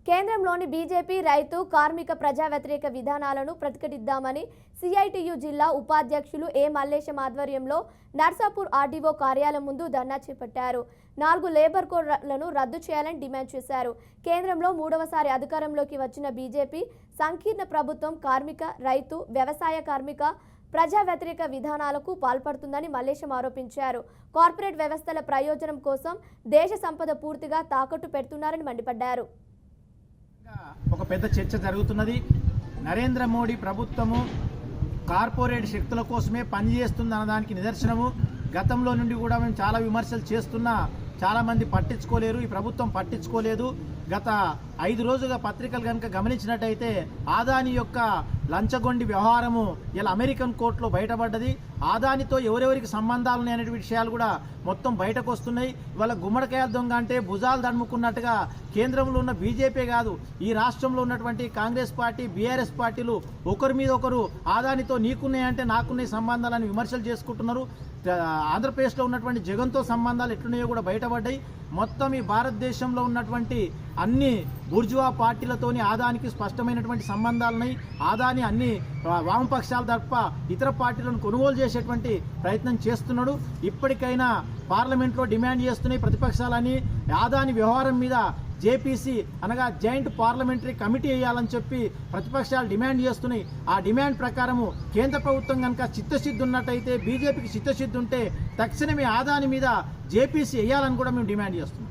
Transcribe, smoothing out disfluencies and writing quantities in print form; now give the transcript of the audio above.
కేంద్రంలోని బీజేపీ రైతు కార్మిక ప్రజా వ్యతిరేక విధానాలను ప్రతిఘటిద్దామని సిఐటియు జిల్లా ఉపాధ్యక్షులు ఏ మల్లేశం ఆధ్వర్యంలో నర్సాపూర్ ఆర్డీఓ కార్యాలయం ముందు ధర్నా చేపట్టారు. 4 లేబర్ కోడ్లను రద్దు చేయాలని డిమాండ్ చేశారు. కేంద్రంలో 3వసారి అధికారంలోకి వచ్చిన బీజేపీ సంకీర్ణ ప్రభుత్వం కార్మిక, రైతు, వ్యవసాయ కార్మిక ప్రజా వ్యతిరేక విధానాలకు పాల్పడుతుందని మల్లేశం ఆరోపించారు. కార్పొరేట్ వ్యవస్థల ప్రయోజనం కోసం దేశ సంపద పూర్తిగా తాకట్టు పెడుతున్నారని మండిపడ్డారు. ఒక పెద్ద చర్చ జరుగుతున్నది. నరేంద్ర మోడీ ప్రభుత్వము కార్పొరేట్ శక్తుల కోసమే పనిచేస్తుంది అన్నదానికి నిదర్శనము. గతంలో నుండి కూడా మేము చాలా విమర్శలు చేస్తున్నా చాలామంది పట్టించుకోలేరు, ఈ ప్రభుత్వం పట్టించుకోలేదు. గత 5 రోజులుగా పత్రికలు కనుక గమనించినట్టయితే ఆదాని యొక్క లంచగొండి వ్యవహారము ఇలా అమెరికన్ కోర్టులో బయటపడ్డది. ఆదానితో ఎవరెవరికి సంబంధాలు ఉన్నాయనే విషయాలు కూడా మొత్తం బయటకు వస్తున్నాయి. ఇవాళ గుమ్మడికాయ దొంగ అంటే భుజాలు దడుముకున్నట్టుగా కేంద్రంలో ఉన్న బీజేపీ కాదు, ఈ రాష్ట్రంలో ఉన్నటువంటి కాంగ్రెస్ పార్టీ, బీఆర్ఎస్ పార్టీలు ఒకరి మీద ఒకరు ఆదానితో నీకున్నాయంటే నాకున్నాయి సంబంధాలని విమర్శలు చేసుకుంటున్నారు. ఆంధ్రప్రదేశ్లో ఉన్నటువంటి జగన్తో సంబంధాలు ఎట్లున్నాయో కూడా బయటపడ్డాయి. మొత్తం ఈ భారతదేశంలో ఉన్నటువంటి అన్ని బూర్జువా పార్టీలతోని ఆదానికి స్పష్టమైనటువంటి సంబంధాలున్నాయి. ఆదాని అన్ని వామపక్షాల తప్ప ఇతర పార్టీలను కొనుగోలు చేసేటువంటి ప్రయత్నం చేస్తున్నాడు. ఇప్పటికైనా పార్లమెంట్లో డిమాండ్ చేస్తున్నాయి ప్రతిపక్షాలని ఆదాని వ్యవహారం మీద జేపీసీ అనగా జాయింట్ పార్లమెంటరీ కమిటీ వేయాలని చెప్పి ప్రతిపక్షాలు డిమాండ్ చేస్తున్నాయి. ఆ డిమాండ్ ప్రకారము కేంద్ర ప్రభుత్వం కనుక చిత్తశుద్ధి ఉన్నట్టయితే, బీజేపీకి చిత్తశుద్ధి ఉంటే తక్షణమే ఆదాని మీద జేపీసీ వేయాలని కూడా మేము డిమాండ్ చేస్తున్నాం.